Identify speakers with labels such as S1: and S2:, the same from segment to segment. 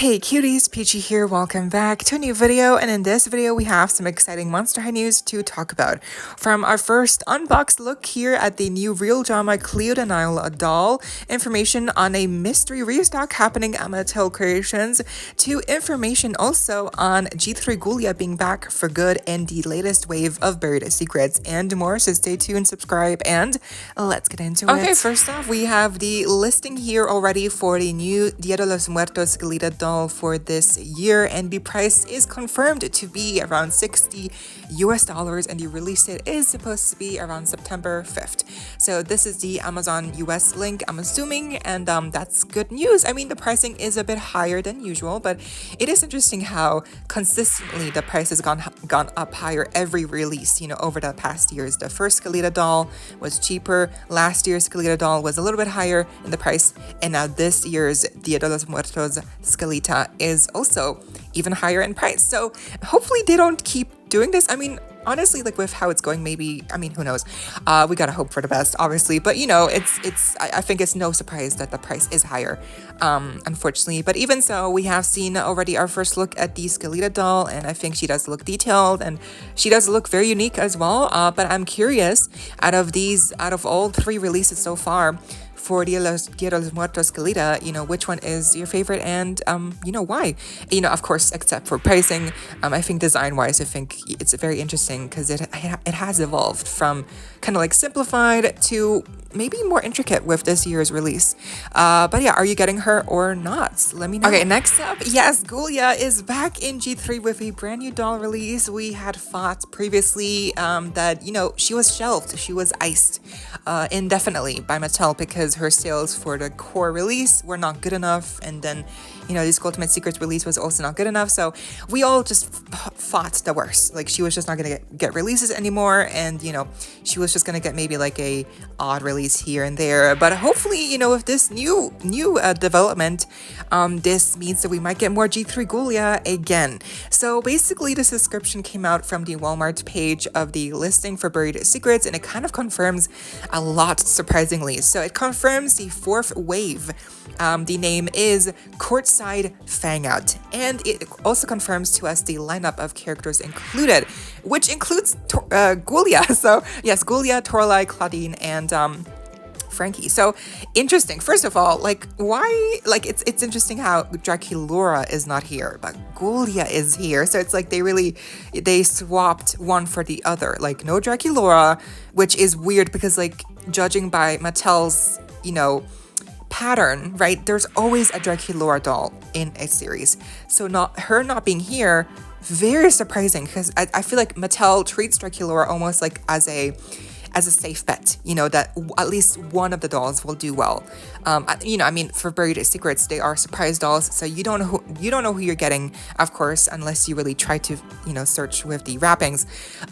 S1: Hey cuties, PeachY here, welcome back to a new video, and in this video we have some exciting Monster High news to talk about. From our first unboxed look here at the new Real Drama Cleosnile doll, information on a mystery restock happening at Mattel Creations, to information also on G3 Ghoulia being back for good and the latest wave of buried secrets and more, so stay tuned, subscribe, and let's get into it. Okay, first off we have the listing here already for the new Dia de los Muertos Skullector doll for this year, and the price is confirmed to be around $60 US, and the release date is supposed to be around September 5th. So this is the Amazon US link, I'm assuming, and that's good news. I mean, the pricing is a bit higher than usual, but it is interesting how consistently the price has gone up higher every release, over the past years. The first Skullector doll was cheaper, last year's Skullector doll was a little bit higher in the price, and now this year's Dia de los Muertos Skullector is also even higher in price. So hopefully they don't keep doing this. I mean, honestly, like with how it's going, maybe, I mean, who knows? We gotta hope for the best, obviously, but I think it's no surprise that the price is higher, unfortunately. But even so, we have seen already our first look at the Skullector doll, and I think she does look detailed and she does look very unique as well. But I'm curious, out of all three releases so far for Dia de los Muertos Skullector, which one is your favorite, and why? Of course, except for pricing, I think design-wise, I think it's very interesting because it has evolved from kind of like simplified to maybe more intricate with this year's release. But yeah, are you getting her or not? Let me know. Okay, next up, yes, Ghoulia is back in G3 with a brand new doll release. We had thought previously that, she was shelved, she was iced indefinitely by Mattel because her sales for the core release were not good enough, and then this Ultimate Secrets release was also not good enough, so we all just thought the worst. Like, she was just not gonna get releases anymore, and she was just gonna get maybe like a odd release here and there. But hopefully, with this new development, this means that we might get more G3 Ghoulia again. So basically, this description came out from the Walmart page of the listing for Buried Secrets, and it kind of confirms a lot, surprisingly. So it confirms the fourth wave. The name is Courtside Fangout, and it also confirms to us the lineup of characters included, which includes Ghoulia. So yes, Ghoulia, Torlai, Claudine, and Frankie. So interesting. First of all, like, why? Like, it's interesting how Draculaura is not here, but Ghoulia is here. So it's like they swapped one for the other. Like, no Draculaura, which is weird because, like, judging by Mattel's pattern, right? There's always a Draculaura doll in a series. So her not being here, very surprising, because I feel like Mattel treats Draculaura almost like as a safe bet, that at least one of the dolls will do well. I mean, for Buried Secrets, they are surprise dolls, so you don't know who you're getting, of course, unless you really try to, search with the wrappings.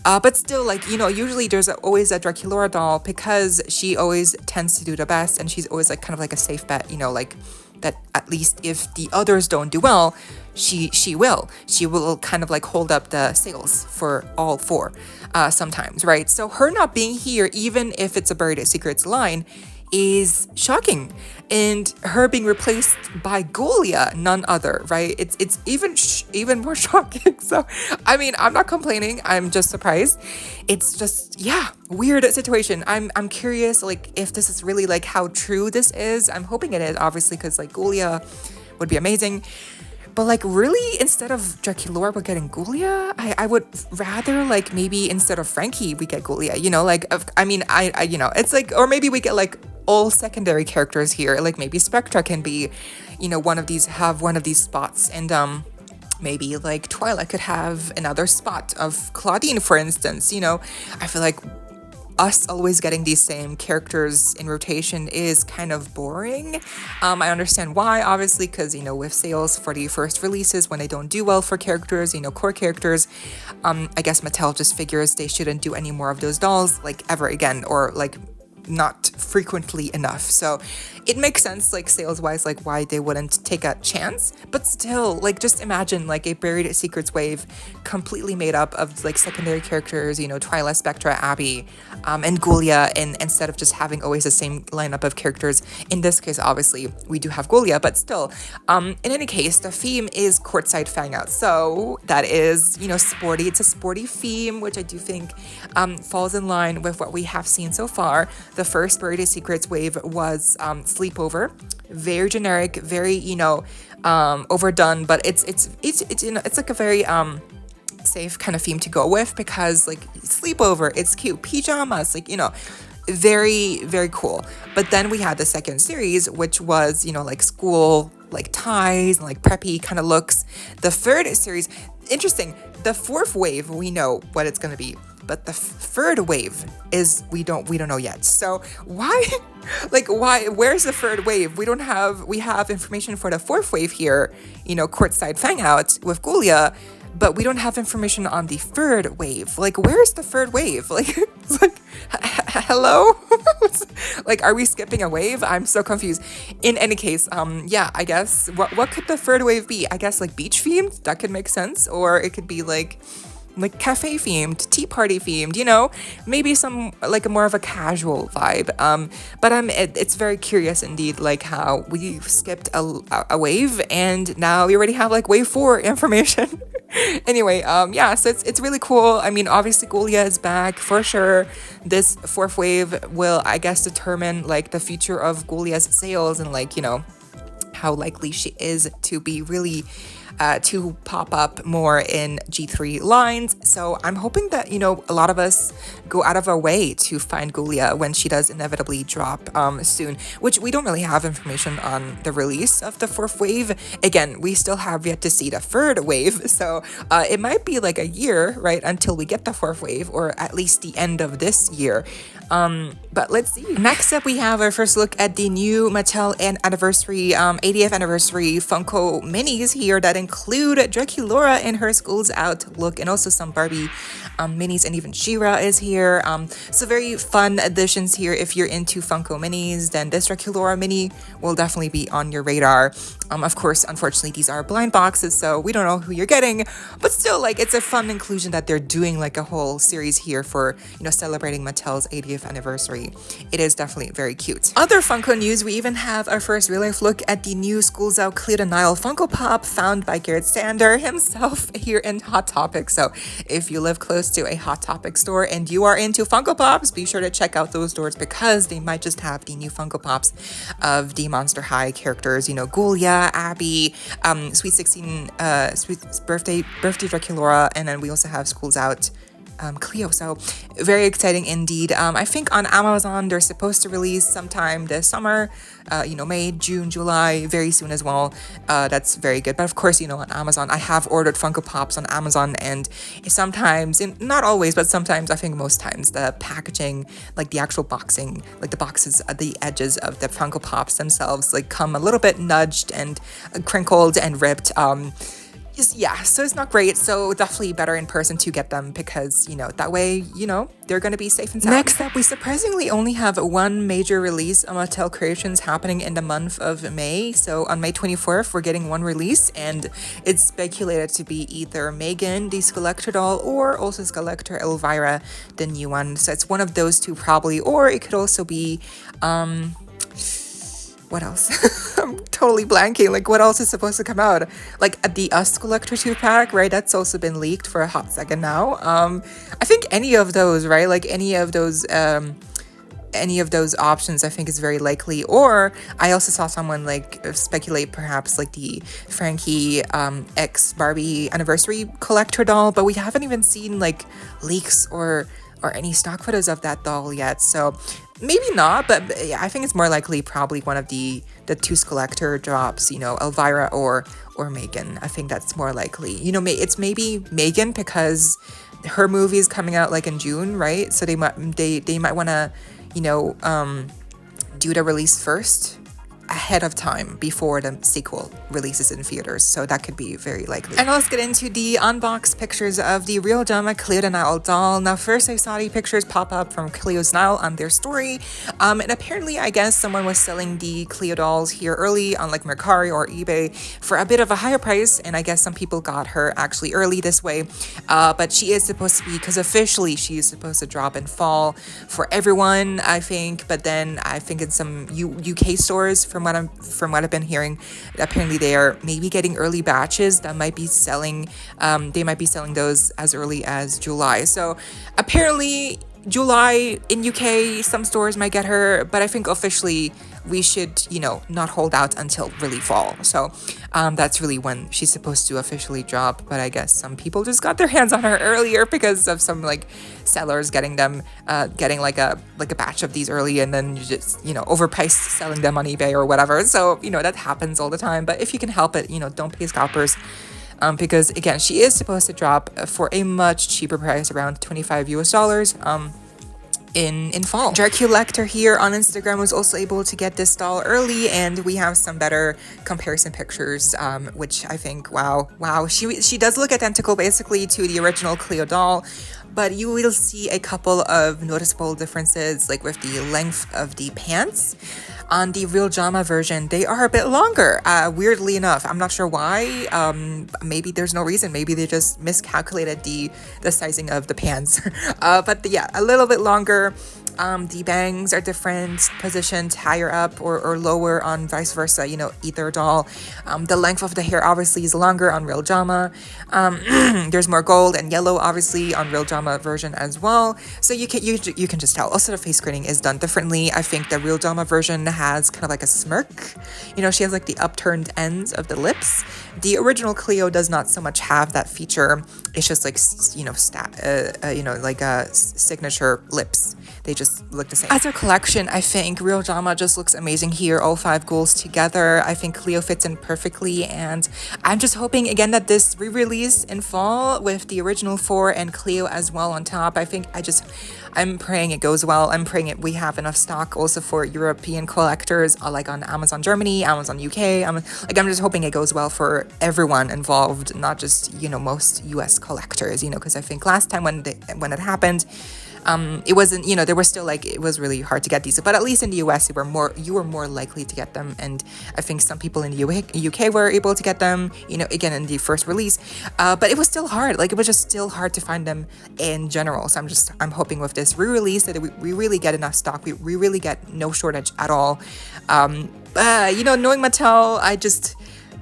S1: But still, like, usually there's always a Draculaura doll because she always tends to do the best, and she's always like kind of like a safe bet, like that at least if the others don't do well, she will kind of like hold up the sales for all four sometimes, right? So her not being here, even if it's a Buried Secrets line, is shocking, and her being replaced by Ghoulia, none other, right? It's even more shocking. So I mean, I'm not complaining, I'm just surprised. It's just, yeah, weird situation. I'm curious, like, if this is really like how true this is. I'm hoping it is, obviously, because like Ghoulia would be amazing. But like, really, instead of Draculaura, we're getting Ghoulia? I would rather, like, maybe instead of Frankie, we get Ghoulia, like, I mean, it's like, or maybe we get like all secondary characters here, like maybe Spectra can be, one of these spots, and maybe like Twilight could have another spot of Claudine, for instance. I feel like us always getting these same characters in rotation is kind of boring. I understand why, obviously, because, with sales for the first releases, when they don't do well for characters, core characters, I guess Mattel just figures they shouldn't do any more of those dolls, like, ever again, or like not frequently enough. So it makes sense, like sales wise, like why they wouldn't take a chance. But still, like just imagine like a Buried Secrets wave completely made up of like secondary characters, you know, Twyla, Spectra, Abby, and Ghoulia, and instead of just having always the same lineup of characters. In this case, obviously we do have Ghoulia, but still, in any case, the theme is courtside fang out. So that is, you know, sporty. It's a sporty theme, which I do think falls in line with what we have seen so far. The first Buried Secrets wave was sleepover, very generic, very, you know, overdone, but it's you know, it's like a very safe kind of theme to go with, because like sleepover, it's cute, pajamas, like, you know, very, very cool. But then we had the second series, which was, you know, like school, like ties and like preppy kind of looks. The third series, interesting. The fourth wave, we know what it's going to be, but the third wave is we don't know yet. So why, like why, where's the third wave? We have information for the fourth wave here, you know, courtside fang out with Ghoulia, but we don't have information on the third wave. Like, where's the third wave? Like, it's like, hello? Like, are we skipping a wave? I'm so confused. In any case, yeah, I guess, what could the third wave be? I guess, like, beach themed? That could make sense. Or it could be, like cafe themed, tea party themed, you know, maybe some like a more of a casual vibe. But it's very curious indeed, like how we skipped a wave and now we already have like wave 4 information. Anyway, yeah, so it's really cool. I mean, obviously Ghoulia is back for sure. This fourth wave will, I guess, determine like the future of Ghoulia's sales and like, you know, how likely she is to be really to pop up more in G3 lines. So I'm hoping that, you know, a lot of us go out of our way to find Ghoulia when she does inevitably drop soon, which we don't really have information on the release of the fourth wave. Again, we still have yet to see the third wave, so it might be like a year, right, until we get the fourth wave, or at least the end of this year. But let's see. Next up, we have our first look at the new Mattel anniversary, 80th anniversary Funko minis here that include Ghoulia in her Schools Out look, and also some Barbie minis, and even She-Ra is here. So very fun additions here. If you're into Funko minis, then this Ghoulia mini will definitely be on your radar. Of course, unfortunately, these are blind boxes, so we don't know who you're getting, but still, like, it's a fun inclusion that they're doing like a whole series here for, you know, celebrating Mattel's 80th anniversary. It is definitely very cute. Other Funko news, we even have our first real-life look at the new Schools Out Cleosnile Funko Pop found by Garrett Sander himself here in Hot Topic. So if you live close to a Hot Topic store and you are into Funko Pops, be sure to check out those stores, because they might just have the new Funko Pops of the Monster High characters, you know, Ghoulia, Abby, Sweet 16, Sweet Birthday Ghoulia, and then we also have Schools Out Cleo. So very exciting indeed. I think on Amazon they're supposed to release sometime this summer, you know, May, June, July, very soon as well. That's very good. But of course, you know, on Amazon, I have ordered Funko Pops on Amazon, and sometimes, not always, but sometimes, I think most times, the packaging, like the actual boxing, like the boxes at the edges of the Funko Pops themselves, like come a little bit nudged and crinkled and ripped. Yeah, so it's not great. So definitely better in person to get them, because, you know, that way, you know, they're going to be safe and sound. Next up, we surprisingly only have one major release on Mattel Creations happening in the month of May. So on May 24th, we're getting one release, and it's speculated to be either Megan, the Skullector doll, or also Skullector Elvira, the new one. So it's one of those two probably, or it could also be, what else? I'm totally blanking. Like, what else is supposed to come out? Like, the Skullector 2-pack, right? That's also been leaked for a hot second now. I think any of those, right? Like, any of those options, I think, is very likely. Or I also saw someone like speculate perhaps like the Frankie X Barbie anniversary collector doll, but we haven't even seen like leaks or any stock photos of that doll yet. So maybe not, but yeah, I think it's more likely probably one of the two Skullector drops, you know, Elvira or Megan. I think that's more likely. You know, it's maybe Megan, because her movie is coming out like in June, right? So they might want to, you know, do the release first ahead of time before the sequel releases in theaters, so that could be very likely. And let's get into the unboxed pictures of the Real Drama cleosnile doll. Now first I saw the pictures pop up from cleosnile on their story, and apparently I guess someone was selling the Cleo dolls here early on like Mercari or eBay for a bit of a higher price, and I guess some people got her actually early this way, but she is supposed to be, because officially she is supposed to drop in fall for everyone, I think, but then I think in some UK stores, from what I've been hearing, apparently they are maybe getting early batches that might be selling, they might be selling those as early as July. So apparently July in UK, some stores might get her, but I think officially we should, you know, not hold out until really fall. So that's really when she's supposed to officially drop, but I guess some people just got their hands on her earlier because of some like sellers getting them getting like a batch of these early, and then you just, you know, overpriced selling them on eBay or whatever. So, you know, that happens all the time, but if you can help it, you know, don't pay scalpers. Because again, she is supposed to drop for a much cheaper price, around $25 in fall. Skullector here on Instagram was also able to get this doll early, and we have some better comparison pictures, which I think, wow, she does look identical basically to the original Cleo doll, but you will see a couple of noticeable differences, like with the length of the pants. On the Real Drama version, they are a bit longer, weirdly enough. I'm not sure why. Maybe there's no reason. Maybe they just miscalculated the sizing of the pants. But yeah, a little bit longer. The bangs are different, positioned higher up or lower on vice versa, you know, either doll. The length of the hair obviously is longer on Real Drama. There's more gold and yellow obviously on Real Drama version as well. So you can just tell. Also the face screening is done differently. I think the Real Drama version has kind of like a smirk. You know, she has like the upturned ends of the lips. The original Cleo does not so much have that feature. It's just like, you know, like a signature lips. They just look the same. As a collection, I think Real Drama just looks amazing here, all 5 ghouls together. I think Cleo fits in perfectly, and I'm just hoping again that this re-release in fall with the original 4 and Cleo as well on top, I'm praying it goes well. I'm praying we have enough stock also for European collectors, like on Amazon Germany, Amazon UK. I'm just hoping it goes well for everyone involved, not just, you know, most US collectors, you know, because I think last time when it happened, it wasn't, you know, there were still like, it was really hard to get these, but at least in the US you were more likely to get them, and I think some people in the UK were able to get them, you know, again in the first release, but it was still hard. Like, it was just still hard to find them in general. So I'm hoping with this re-release that we really get enough stock. We really get no shortage at all. You know, knowing Mattel, I just,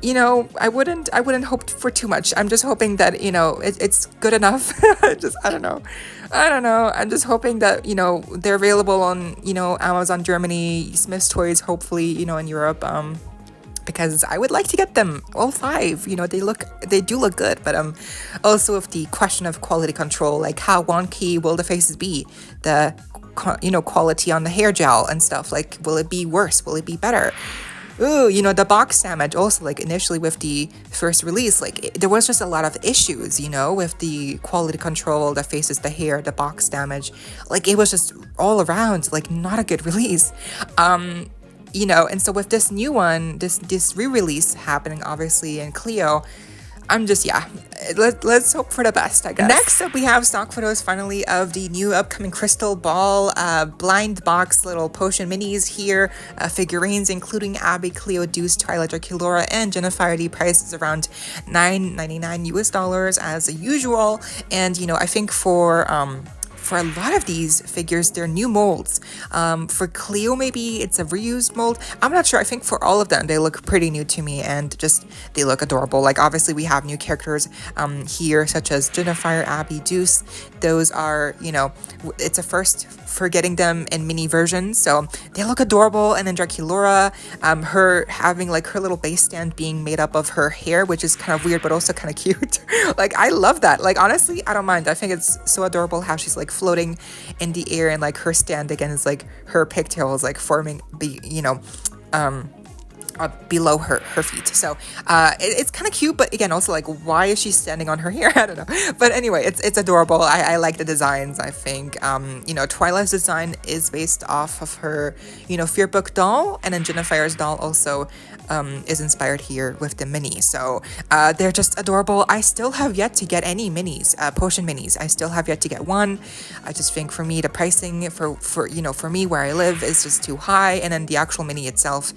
S1: you know, I wouldn't hope for too much. I'm just hoping that, you know, it's good enough. I don't know. I'm just hoping that, you know, they're available on, you know, Amazon Germany, Smith's Toys, hopefully, you know, in Europe, because I would like to get them all 5. You know, they do look good, but also with the question of quality control, like how wonky will the faces be? The, you know, quality on the hair gel and stuff, like, will it be worse? Will it be better? Ooh, you know, the box damage also, like initially with the first release, like there was just a lot of issues, you know, with the quality control, the faces, the hair, the box damage. Like, it was just all around, like, not a good release. You know, and so with this new one, this re-release happening obviously in Cleo, I'm just, yeah, let's hope for the best, I guess. Next up, we have stock photos finally of the new upcoming Crystal Ball blind box little potion minis here, figurines including Abby, Cleo, Deuce, Twilight, Draculaura, and Jennifer. The price is around $9.99 US as usual, and you know, I think for a lot of these figures, they're new molds. For Cleo, maybe it's a reused mold. I'm not sure. I think for all of them, they look pretty new to me, and just, they look adorable. Like, obviously, we have new characters here, such as Jennifer, Abby, Deuce. Those are, you know, it's a first for getting them in mini versions, so they look adorable. And then Draculaura, her having like her little base stand being made up of her hair, which is kind of weird, but also kind of cute. Like, I love that. Like, honestly, I don't mind. I think it's so adorable how she's like floating in the air, and like her stand again is like her pigtails like forming the, you know, below her feet. So it's kind of cute, but again, also like, why is she standing on her hair? I don't know. But anyway, it's adorable. I like the designs. I think you know, Twilight's design is based off of her, you know, Fear Book doll, and then Jennifer's doll also is inspired here with the mini. So they're just adorable. I still have yet to get any minis, potion minis. I still have yet to get one. I just think for me, the pricing for you know, for me where I live is just too high, and then the actual mini itself,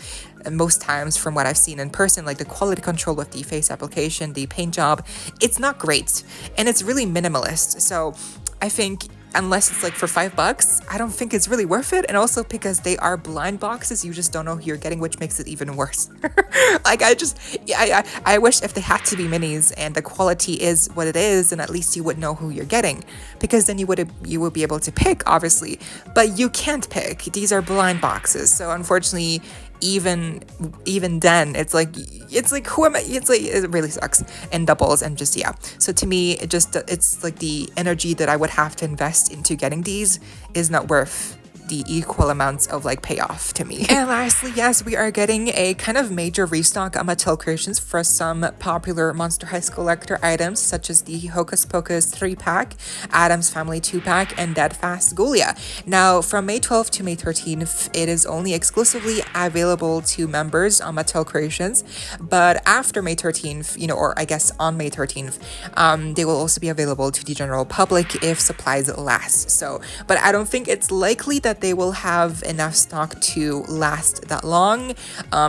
S1: most times from what I've seen in person, like the quality control with the face application, the paint job, it's not great, and it's really minimalist. So I think unless it's like for $5, I don't think it's really worth it. And also because they are blind boxes, you just don't know who you're getting, which makes it even worse. Like I wish if they had to be minis and the quality is what it is, and at least you would know who you're getting, because then you would be able to pick, obviously, but you can't pick. These are blind boxes. So unfortunately, even then, it's like who am I? It's like, it really sucks and doubles, and just, yeah. So to me, it's like the energy that I would have to invest into getting these is not worth the equal amounts of like payoff to me. And lastly, yes, we are getting a kind of major restock on Mattel Creations for some popular Monster High Skullector items, such as the Hocus Pocus 3-pack, Addams Family 2-pack, and Dead Fast Ghoulia. Now, from May 12th to May 13th, it is only exclusively available to members on Mattel Creations, but after May 13th, you know, or I guess on May 13th, they will also be available to the general public if supplies last. So, but I don't think it's likely that they will have enough stock to last that long.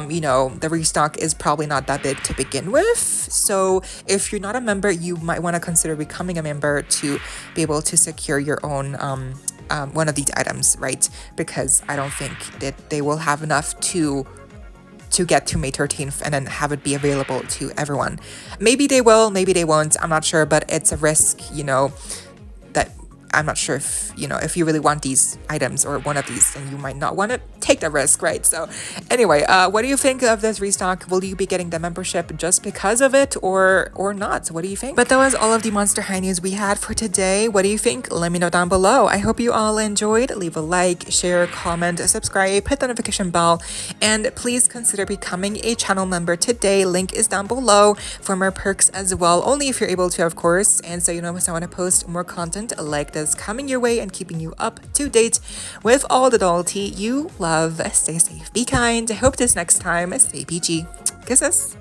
S1: You know, the restock is probably not that big to begin with. So if you're not a member, you might want to consider becoming a member to be able to secure your own one of these items, right? Because I don't think that they will have enough to get to May 13th and then have it be available to everyone. Maybe they will, maybe they won't, I'm not sure, but it's a risk, you know, that I'm not sure if, you know, if you really want these items or one of these, then you might not want to take the risk, right? So anyway, what do you think of this restock? Will you be getting the membership just because of it or not? What do you think? But that was all of the Monster High news we had for today. What do you think? Let me know down below. I hope you all enjoyed. Leave a like, share, comment, subscribe, hit the notification bell, and please consider becoming a channel member today. Link is down below for more perks as well, only if you're able to, of course. And so you know, if I want to post more content like this coming your way and keeping you up to date with all the doll tea you love. Stay safe, be kind. I hope this next time, stay peachy. Kisses.